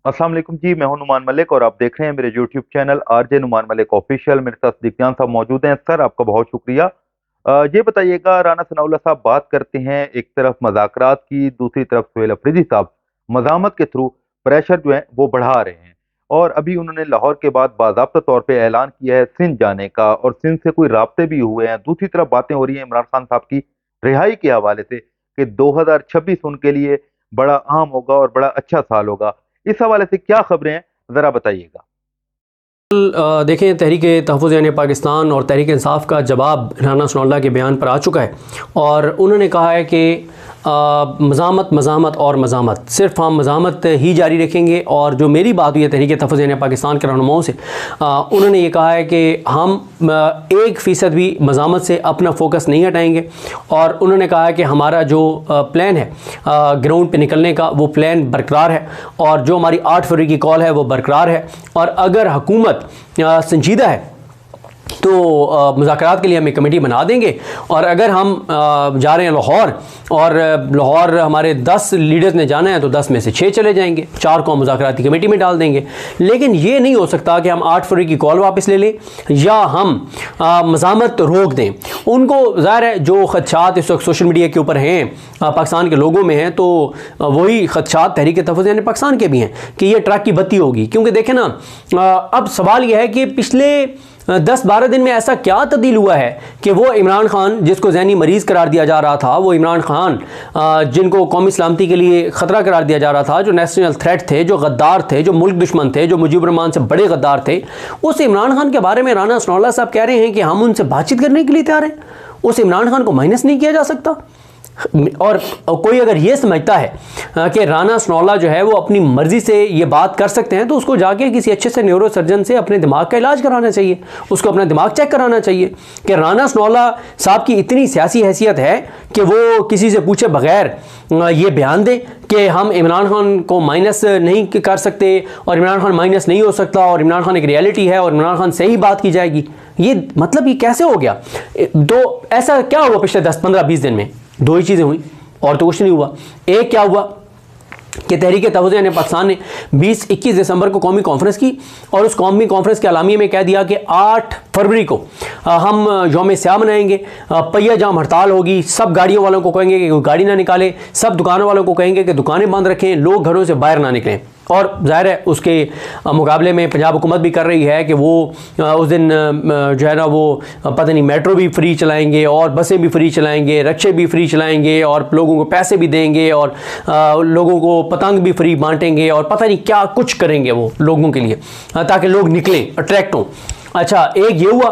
अस्सलाम वालेकुम जी। मैं हूं नुमान मलिक और आप देख रहे हैं मेरे YouTube channel RJ Numan Malik official. मेरे साथ दिग्जान साहब मौजूद हैं। सर, आपका बहुत शुक्रिया। ये बताइएगा, राना सनाउल्लाह साहब बात करते हैं एक तरफ मज़ाकरात की, दूसरी तरफ सुहेल अफरीदी साहब मज़ामत के थ्रू प्रेशर जो है वो बढ़ा रहे हैं। और अभी उन्होंने लाहौर के बाद बाज़ाब्ता तौर पे ऐलान किया है सिंध जाने का, और सिंध से कोई राब्ते भी हुए हैं। दूसरी तरफ बातें हो रही हैं इमरान खान साहब की रिहाई के हवाले से कि 2026 उनके लिए बड़ा अहम होगा और बड़ा अच्छा साल होगा। इस हवाले से क्या खबरें हैं, जरा बताइएगा। देखें, तहरीक तहफ़्फ़ुज़ यानी पाकिस्तान और तहरीक इंसाफ का जवाब राना सनाउल्लाह के बयान पर आ चुका है और उन्होंने कहा है कि मज़ामत मज़ामत और मज़ामत, सिर्फ हम मज़ामत ही जारी रखेंगे। और जो मेरी बात हुई है तहरीक तहफ़्फ़ुज़ यानी पाकिस्तान के रहनुमाओं से, उन्होंने ये कहा है कि हम 1% भी मज़ामत से अपना फ़ोकस नहीं हटाएंगे। और उन्होंने कहा है कि हमारा जो प्लान है ग्राउंड पे निकलने का, वो प्लान बरकरार है और जो हमारी 8 फरवरी की कॉल है वो बरकरार है। और अगर हुकूमत संजीदा है तो मुज़ाकरात के लिए हम एक कमेटी बना देंगे। और अगर हम जा रहे हैं लाहौर और लाहौर हमारे 10 लीडर्स ने जाना है तो 10 में से 6 चले जाएंगे, 4 को हम मुज़ाकराती कमेटी में डाल देंगे। लेकिन ये नहीं हो सकता कि हम 8 फरवरी की कॉल वापस ले लें या हम मज़ामत रोक दें। उनको ज़ाहिर है जो ख़दशात इस वक्त सोशल मीडिया के ऊपर हैं, पाकिस्तान के लोगों में हैं, तो वही ख़दशात तहरीक तहफ़्फ़ुज़ यानी पाकिस्तान के भी हैं कि ये ट्रक की बत्ती होगी। क्योंकि देखें ना, अब सवाल यह है कि पिछले 10-12 दिन में ऐसा क्या तब्दील हुआ है कि वो इमरान खान जिसको ज़हनी मरीज़ करार दिया जा रहा था, वो इमरान खान जिनको कौमी सलामती के लिए ख़तरा करार दिया जा रहा था, जो नेशनल थ्रेट थे, जो गद्दार थे, जो मुल्क दुश्मन थे, जो मुजीबुर रहमान से बड़े गद्दार थे, उस इमरान खान के बारे में राना सनाउल्लाह साहब कह रहे हैं कि हम उनसे बातचीत करने के लिए तैयार हैं। उस इमरान खान को माइनस नहीं किया जा सकता। और कोई अगर ये समझता है कि राना सनाउल्लाह जो है वो अपनी मर्ज़ी से ये बात कर सकते हैं, तो उसको जाके किसी अच्छे से न्यूरो सर्जन से अपने दिमाग का इलाज कराना चाहिए, उसको अपना दिमाग चेक कराना चाहिए कि राना सनाउल्लाह साहब की इतनी सियासी हैसियत है कि वो किसी से पूछे बगैर ये बयान दें कि हम इमरान खान को माइनस नहीं कर सकते और इमरान खान माइनस नहीं हो सकता और इमरान खान एक रियलिटी है और इमरान खान से ही बात की जाएगी। ये मतलब ये कैसे हो गया? तो ऐसा क्या हुआ पिछले 10-15-20 दिन में? 2 ही चीज़ें हुई और तो कुछ नहीं हुआ। एक क्या हुआ कि तहरीक तहफ़्फ़ुज़ यानी पाकिस्तान ने 20-21 दिसंबर को कौमी कॉन्फ्रेंस की और उस कौमी कॉन्फ्रेंस के अलामिये में कह दिया कि 8 फरवरी को हम यौम स्याह मनाएंगे, पहिया जाम हड़ताल होगी, सब गाड़ियों वालों को कहेंगे कि कोई गाड़ी ना निकाले, सब दुकानों वालों को कहेंगे कि दुकानें बंद रखें, लोग घरों से बाहर ना निकलें। और ज़ाहिर है उसके मुकाबले में पंजाब हुकूमत भी कर रही है कि वो उस दिन जो है ना वो पता नहीं मेट्रो भी फ्री चलाएंगे और बसें भी फ्री चलाएंगे, रिक्शे भी फ्री चलाएंगे और लोगों को पैसे भी देंगे और लोगों को पतंग भी फ्री बांटेंगे और पता नहीं क्या कुछ करेंगे वो लोगों के लिए, ताकि लोग निकलें, अट्रैक्ट हों। अच्छा, एक ये हुआ।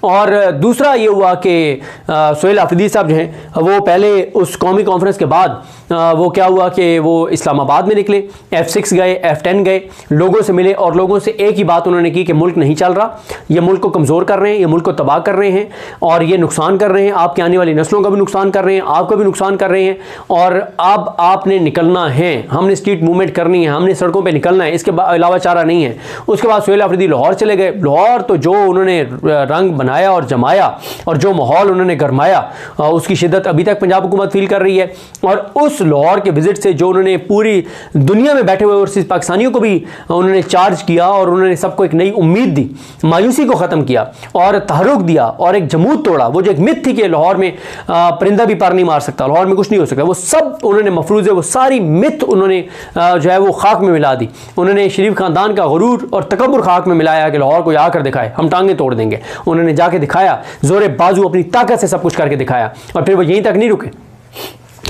और दूसरा ये हुआ कि सुहेल अफरीदी साहब जो हैं वो पहले उस कौमी कॉन्फ्रेंस के बाद वो क्या हुआ कि वो इस्लामाबाद में निकले, F6 गए, F10 गए, लोगों से मिले और लोगों से एक ही बात उन्होंने की कि मुल्क नहीं चल रहा, ये मुल्क को कमज़ोर कर रहे हैं, ये मुल्क को तबाह कर रहे हैं और ये नुकसान कर रहे हैं, आपकी आने वाली नस्लों का भी नुकसान कर रहे हैं, आपका भी नुकसान कर रहे हैं और अब आपने निकलना है, हमने स्ट्रीट मूवमेंट करनी है, हमने सड़कों पर निकलना है, इसके अलावा चारा नहीं है। उसके बाद सुहेल अफरीदी लाहौर चले गए। लाहौर तो जो उन्होंने रंग बनाया और जमाया और जो माहौल उन्होंने गरमाया, उसकी शिद्दत अभी तक पंजाब हुकूमत फील कर रही है। और उस लाहौर के विजिट से जो उन्होंने पूरी दुनिया में बैठे हुए ओवरसीज़ पाकिस्तानियों को भी उन्होंने चार्ज किया और उन्होंने सबको एक नई उम्मीद दी, मायूसी को ख़त्म किया और तहरुक दिया और एक जमूद तोड़ा। वो जो एक मिथ थी कि लाहौर में परिंदा भी पर नहीं मार सकता, लाहौर में कुछ नहीं हो सकता, वो सब उन्होंने मफरूज़ है, वो सारी मिथ उन्होंने जो है वो खाक में मिला दी। उन्होंने शरीफ ख़ानदान का गुरूर और तकब्बुर खाक में मिलाया कि लाहौर को आकर दिखाए, हम टांगें तोड़ देंगे। उन्होंने जाके दिखाया, जोरे बाजू अपनी ताकत से सब कुछ करके दिखाया और फिर वो यहीं तक नहीं रुके।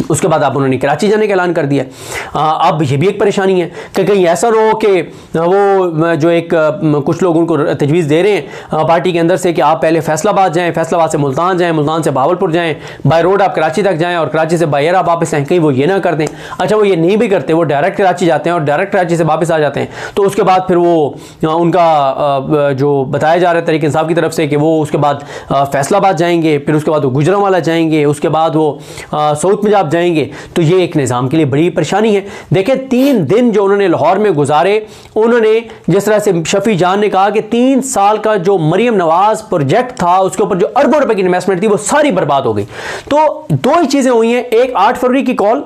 उसके बाद आप उन्होंने कराची जाने का ऐलान कर दिया। अब ये भी एक परेशानी है कि कहीं ऐसा ना हो कि वो जो एक कुछ लोग उनको तजवीज़ दे रहे हैं पार्टी के अंदर से कि आप पहले फैसलाबाद जाएं, फैसलाबाद से मुल्तान जाएं, मुल्तान से भावलपुर जाएं, बाय रोड आप कराची तक जाएं और कराची से बाय एयर आप वापस आएँ, कहीं वो ये ना कर दें। अच्छा, वो ये नहीं भी करते, वो डायरेक्ट कराची जाते हैं और डायरेक्ट कराची से वापस आ जाते हैं। तो उसके बाद फिर वो उनका जो बताया जा रहा है तहरीक इंसाफ की तरफ से कि वो उसके बाद फैसलाबाद जाएंगे, फिर उसके बाद वो गुजरांवाला जाएंगे, उसके बाद वो साउथ पंजाब जाएंगे। तो ये एक निज़ाम के लिए बड़ी परेशानी है। देखिए, 3 दिन जो उन्होंने लाहौर में गुजारे, उन्होंने जिस तरह से शफी जान ने कहा कि 3 साल का जो मरियम नवाज प्रोजेक्ट था उसके ऊपर जो अरबों रुपए की इन्वेस्टमेंट थी वो सारी बर्बाद हो गई। तो 2 ही चीज़ें हुई हैं, एक 8 फरवरी की कॉल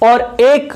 और एक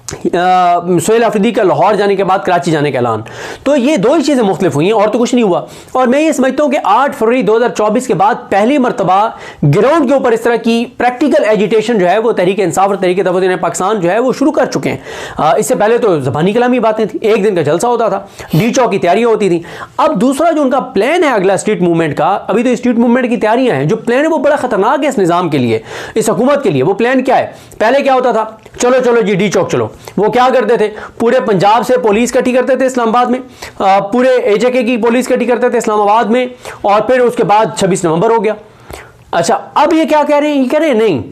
सुहेल अफरीदी का लाहौर जाने के बाद कराची जाने का ऐलान। तो ये दो ही चीज़ें मुख्तलिफ हुई हैं और तो कुछ नहीं हुआ। और मैं ये समझता हूँ कि 8 फरवरी 2024 के बाद पहली मरतबा ग्राउंड के ऊपर इस तरह की प्रैक्टिकल एजिटेशन जो है वो तहरीक इंसाफ और तहरीक तफव्वुज़ पाकिस्तान जो है वो शुरू कर चुके हैं। इससे पहले तो ज़बानी कलामी बातें थी, एक दिन का जलसा होता था, डी चौक की तैयारियाँ होती थी। अब दूसरा जो उनका प्लान है अगला स्ट्रीट मूवमेंट का, अभी तो स्ट्रीट मूवमेंट की तैयारियाँ हैं, जो प्लान है वो बड़ा खतरनाक है इस निज़ाम के लिए, इस हुकूमत के लिए। वो प्लान क्या है? पहले क्या होता था, चलो चलो जी डी चौक चलो। वो क्या करते थे, पूरे पंजाब से पुलिस इकट्ठी करते थे इस्लामाबाद में, पूरे एजेके की पुलिस इकट्ठी करते थे इस्लामाबाद में, और फिर उसके बाद 26 नवंबर हो गया। अच्छा, अब ये क्या कह रहे हैं? ये कह रहे हैं नहीं,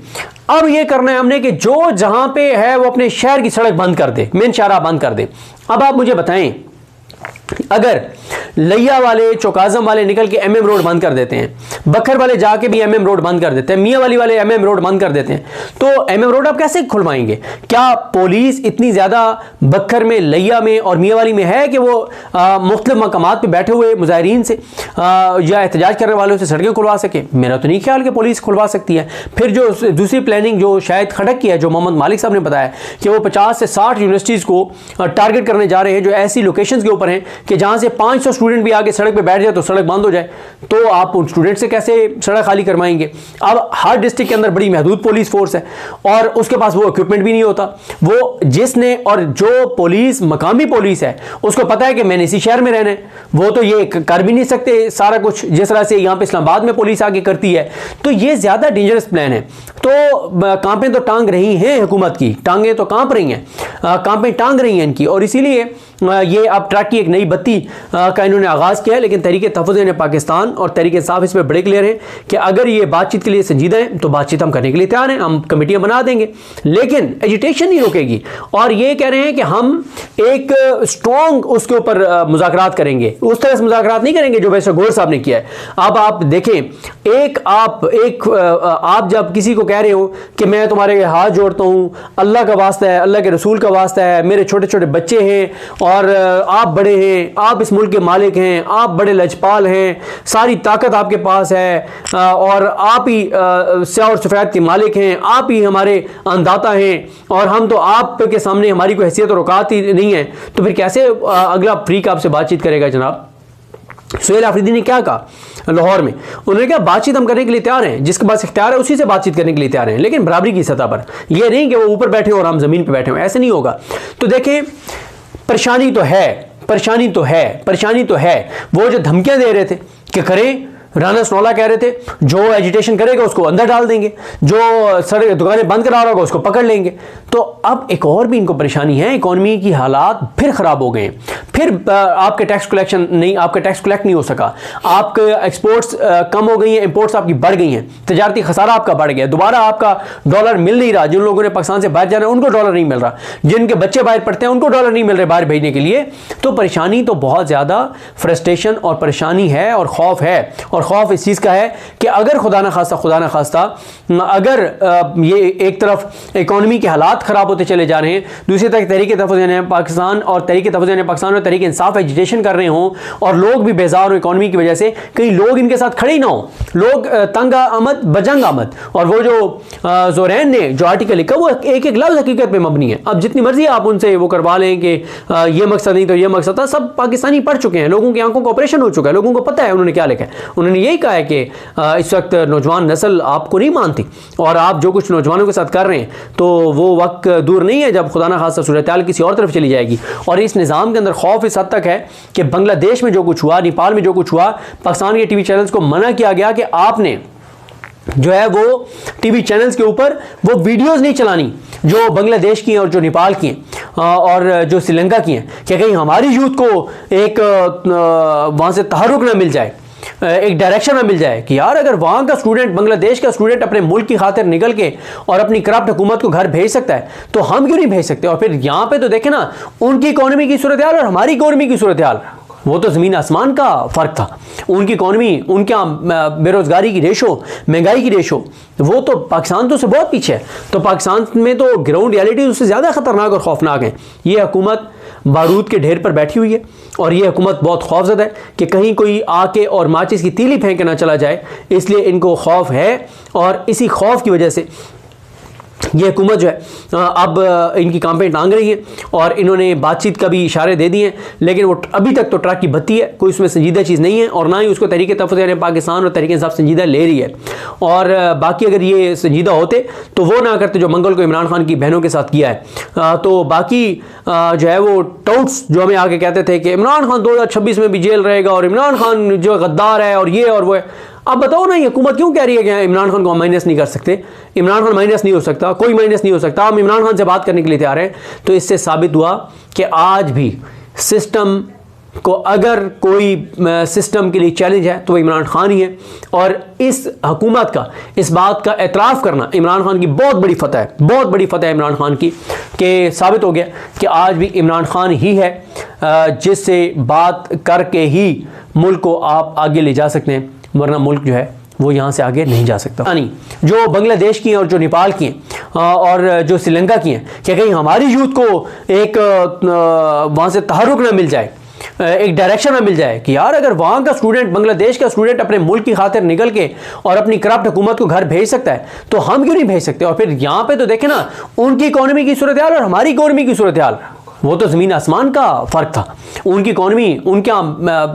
अब ये करना है हमने कि जो जहां पे है वो अपने शहर की सड़क बंद कर दे, मेन शाहराह बंद कर दे। अब आप मुझे बताएं, अगर लिया वाले चौकाज़म वाले निकल के एमएम रोड बंद कर देते हैं, बखर वाले जाके भी एमएम रोड बंद कर देते हैं, मियाँ वाली वाले एमएम रोड बंद कर देते हैं, तो एमएम रोड आप कैसे खुलवाएंगे? क्या पुलिस इतनी ज़्यादा बखर में, लिया में और मियाँ वाली में है कि वो मुख्तलिफ मकामात पे बैठे हुए मुजाहिरीन से या एहतजाज करने वालों से सड़कें खुलवा सके? मेरा तो नहीं ख्याल कि पुलिस खुलवा सकती है। फिर जो दूसरी प्लानिंग जो शायद खड़क की है, जो मोहम्मद मालिक साहब ने बताया कि वो 50 से 60 यूनिवर्सिटीज़ को टारगेट करने जा रहे हैं जो ऐसी लोकेशंस के ऊपर हैं कि जहां से 500 स्टूडेंट भी आगे सड़क पे बैठ जाए तो सड़क बंद हो जाए, तो आप उन स्टूडेंट से कैसे सड़क खाली करवाएंगे? अब हर डिस्ट्रिक्ट के अंदर बड़ी महदूद पुलिस फोर्स है और उसके पास वो इक्विपमेंट भी नहीं होता। वो जिसने, और जो पुलिस मकामी पुलिस है उसको पता है कि मैंने इसी शहर में रहना है, वो तो ये कर भी नहीं सकते सारा कुछ जिस तरह से यहाँ पे इस्लामाबाद में पुलिस आगे करती है। तो ये ज़्यादा डेंजरस प्लान है। तो कांपें तो टांग रही हैं हुकूमत की, टांगें तो कांप रही हैं, कांपें टांग रही हैं इनकी, और इसीलिए ये अब ट्रैक की एक नई बत्ती का इन्होंने आगाज़ किया है। लेकिन तहरीक तहफ़्फ़ुज़ पाकिस्तान और तहरीक इंसाफ इस पर बड़े क्लियर हैं कि अगर ये बातचीत के लिए संजीदा है तो बातचीत हम करने के लिए तैयार हैं, हम कमेटियाँ बना देंगे, लेकिन एजिटेशन नहीं रुकेगी। और ये कह रहे हैं कि हम एक स्ट्रॉन्ग उसके ऊपर मुज़ाकरात करेंगे, उस तरह से मुज़ाकरात नहीं करेंगे जो वैसे गौर साहब ने किया है। अब आप देखें, आप जब किसी को कह रहे हो कि मैं तुम्हारे हाथ जोड़ता हूँ, अल्लाह का वास्ता है, अल्लाह के रसूल का वास्ता है, मेरे छोटे छोटे बच्चे हैं और आप बड़े हैं, आप इस मुल्क के मालिक हैं, आप बड़े लजपाल हैं, सारी ताकत आपके पास है और आप ही स्याह और सफ़ेद के मालिक हैं, आप ही हमारे अन्नदाता हैं और हम तो आप के सामने हमारी कोई हैसियत और औकात ही नहीं है, तो फिर कैसे अगला फ्रीक आपसे बातचीत करेगा? जनाब सुहेल अफरीदी ने क्या कहा लाहौर में? उन्होंने कहा बातचीत हम करने के लिए तैयार हैं, जिसके पास इख्तियार है उसी से बातचीत करने के लिए तैयार हैं, लेकिन बराबरी की सतह पर। यह नहीं कि वो ऊपर बैठे और हम ज़मीन पर बैठे हों, ऐसे नहीं होगा। तो देखें, परेशानी तो है, परेशानी तो है, परेशानी तो है। वो जो धमकियां दे रहे थे कि करें, राना सनौला कह रहे थे जो एजिटेशन करेगा उसको अंदर डाल देंगे, जो सड़क दुकानें बंद करा रहा होगा उसको पकड़ लेंगे। तो अब एक और भी इनको परेशानी है, इकॉनमी की हालात फिर ख़राब हो गए हैं, फिर आपके टैक्स कलेक्शन नहीं, आपका टैक्स कलेक्ट नहीं हो सका, आपके एक्सपोर्ट्स कम हो गई हैं, इंपोर्ट्स आपकी बढ़ गई हैं, तजारती खसारा आपका बढ़ गया, दोबारा आपका डॉलर मिल नहीं रहा। जिन लोगों ने पाकिस्तान से बाहर जाना है उनको डॉलर नहीं मिल रहा, जिनके बच्चे बाहर पढ़ते हैं उनको डॉलर नहीं मिल रहे बाहर भेजने के लिए। तो परेशानी तो बहुत ज़्यादा फ्रस्ट्रेशन और परेशानी है और खौफ है। और खौफ इस चीज़ का है कि अगर खुदा न खास्ता अगर ये एक तरफ इकॉनमी के हालात ख़राब होते चले जा रहे हैं, दूसरी तरफ तहरीक तहफ़्फ़ुज़ पाकिस्तान और तहरीक तहफ़्फ़ुज़ पाकिस्तान और तहरीक इंसाफ एजिटेशन कर रहे हों और लोग भी बेजार हो इकॉनमी की वजह से, कई लोग इनके साथ खड़े ही ना हो, लोग तंग आमद बजंग आमद। और वो जो ज़ोरैन ने जो आर्टिकल लिखा वो एक एक लफ्ज़ हकीकत पे मबनी है। अब जितनी मर्जी आप उनसे वो करवा लें कि ये मकसद नहीं तो ये मकसद था, सब पाकिस्तानी पढ़ चुके हैं, लोगों की आंखों का ऑपरेशन हो चुका है, लोगों को पता है उन्होंने क्या लिखा है। उन्होंने यही कहा है कि इस वक्त नौजवान नस्ल आपको नहीं मानती और आप जो कुछ नौजवानों के साथ कर रहे हैं तो वो वक्त दूर नहीं है जब खुदा न खास्ता सूरत हाल किसी और तरफ चली जाएगी। और इस निज़ाम के अंदर खौफ इस हद तक है कि बांग्लादेश में जो कुछ हुआ, नेपाल में जो कुछ हुआ, पाकिस्तान के टीवी चैनल्स को मना किया गया कि आपने जो है वो टीवी चैनल्स के ऊपर वो वीडियोस नहीं चलानी जो बांग्लादेश की हैं और जो नेपाल की हैं और जो श्रीलंका की हैं, कि कहीं हमारी यूथ को एक वहाँ से तहरुक ना मिल जाए, एक डायरेक्शन में मिल जाए कि यार अगर वहाँ का स्टूडेंट, बांग्लादेश का स्टूडेंट अपने मुल्क की खातिर निकल के और अपनी करप्ट हुकूमत को घर भेज सकता है तो हम क्यों नहीं भेज सकते। और फिर यहाँ पे तो देखें ना, उनकी इकॉनमी की सूरत हाल और हमारी इकॉनमी की सूरत हाल, वो तो ज़मीन आसमान का फ़र्क था। उनकी इकॉनमी, उनके बेरोज़गारी की रेशो, महंगाई की रेशो, वो तो पाकिस्तान तो उससे बहुत पीछे है। तो पाकिस्तान में तो ग्राउंड रियलिटी उससे ज़्यादा ख़तरनाक और खौफनाक है। ये हुकूमत बारूद के ढेर पर बैठी हुई है और ये हुकूमत बहुत खौफजदा है कि कहीं कोई आके और माचिस की तीली फेंक के ना चला जाए, इसलिए इनको खौफ है। और इसी खौफ की वजह से ये हुकूमत जो है अब इनकी कांपें टांग रही है और इन्होंने बातचीत का भी इशारे दे दिए हैं, लेकिन वो अभी तक तो ट्रक की बत्ती है, कोई उसमें संजीदा चीज़ नहीं है और ना ही उसको तहरीक तहफ़्फ़ुज़ यानी पाकिस्तान और तहरीक इंसाफ संजीदा ले रही है। और बाकी अगर ये संजीदा होते तो वो ना करते जो मंगल को इमरान खान की बहनों के साथ किया है। तो बाकी जो है वो टाउट्स जो हमें आके कहते थे कि इमरान खान 2026 में भी जेल रहेगा और इमरान खान जो गद्दार है और ये और वो है, अब बताओ ना ये हुकूमत क्यों कह रही है कि इमरान खान को हम माइनस नहीं कर सकते? इमरान खान माइनस नहीं हो सकता, कोई माइनस नहीं हो सकता, हम इमरान खान से बात करने के लिए तैयार हैं। तो इससे साबित हुआ कि आज भी सिस्टम को अगर कोई सिस्टम के लिए चैलेंज है तो वो इमरान खान ही है। और इस हुकूमत का इस बात का एतराफ़ करना इमरान खान की बहुत बड़ी फ़तह है, बहुत बड़ी फ़तह है इमरान खान की, कि साबित हो गया कि आज भी इमरान खान ही है जिससे बात करके ही मुल्क को आप आगे ले जा सकते हैं, वरना मुल्क जो है वो यहाँ से आगे नहीं जा सकता। यानी जो बांग्लादेश की हैं और जो नेपाल की हैं और जो श्रीलंका की हैं, क्या कहीं हमारी यूथ को एक वहाँ से तहरुक ना मिल जाए, एक डायरेक्शन में मिल जाए कि यार अगर वहाँ का स्टूडेंट, बांग्लादेश का स्टूडेंट अपने मुल्क की खातिर निकल के और अपनी करप्ट हुकूमत को घर भेज सकता है तो हम क्यों नहीं भेज सकते? और फिर यहाँ पे तो देखें ना, उनकी इकोनॉमी की सूरत हाल और हमारी इकोनॉमी की सूरत हाल, वो तो ज़मीन आसमान का फ़र्क था। उनकी इकॉनमी, उनका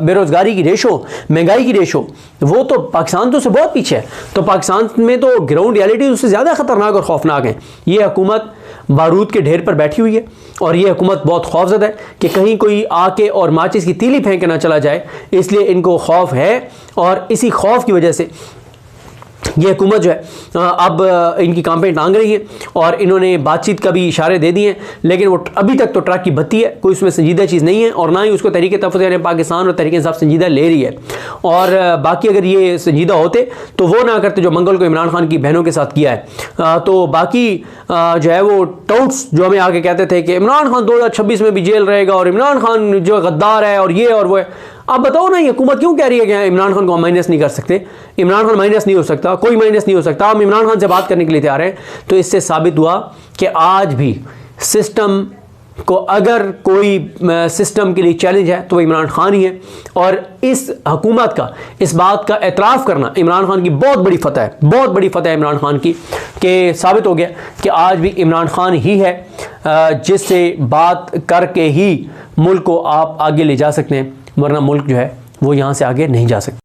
बेरोज़गारी की रेशो, महंगाई की रेशो, वो तो पाकिस्तान तो उससे बहुत पीछे है। तो पाकिस्तान में तो ग्राउंड रियलिटी उससे ज़्यादा ख़तरनाक और खौफनाक है। ये हुकूमत बारूद के ढेर पर बैठी हुई है और ये हुकूमत बहुत खौफजदा है कि कहीं कोई आके और माचिस की तीली फेंक के ना चला जाए, इसलिए इनको खौफ है। और इसी खौफ की वजह से ये हुकूमत जो है अब इनकी कांपें टांग रही है और इन्होंने बातचीत का भी इशारे दे दिए हैं, लेकिन वो अभी तक तो ट्रक की बत्ती है, कोई उसमें संजीदा चीज़ नहीं है और ना ही उसको तहरीक तहफ़्फ़ुज़ यानी पाकिस्तान और तहरीक इंसाफ संजीदा ले रही है। और बाकी अगर ये संजीदा होते तो वो ना करते जो मंगल को इमरान खान की बहनों के साथ किया है। तो बाकी जो है वो टाउट्स जो हमें आके कहते थे कि इमरान खान 2026 में भी जेल रहेगा और इमरान खान जो गद्दार है और ये और वो है, अब बताओ ना ये हुकूमत क्यों कह रही है कि इमरान खान को हम माइनस नहीं कर सकते? इमरान खान माइनस नहीं हो सकता, कोई माइनस नहीं हो सकता, हम इमरान खान से बात करने के लिए तैयार हैं। तो इससे साबित हुआ कि आज भी सिस्टम को अगर कोई सिस्टम के लिए चैलेंज है तो वो इमरान खान ही है। और इस हुकूमत का इस बात का एतराफ़ करना इमरान खान की बहुत बड़ी फ़तह है, बहुत बड़ी फ़तह है इमरान खान की, कि साबित हो गया कि आज भी इमरान खान ही है जिससे बात करके ही मुल्क को आप आगे ले जा सकते हैं, वरना मुल्क जो है वो यहाँ से आगे नहीं जा सकता।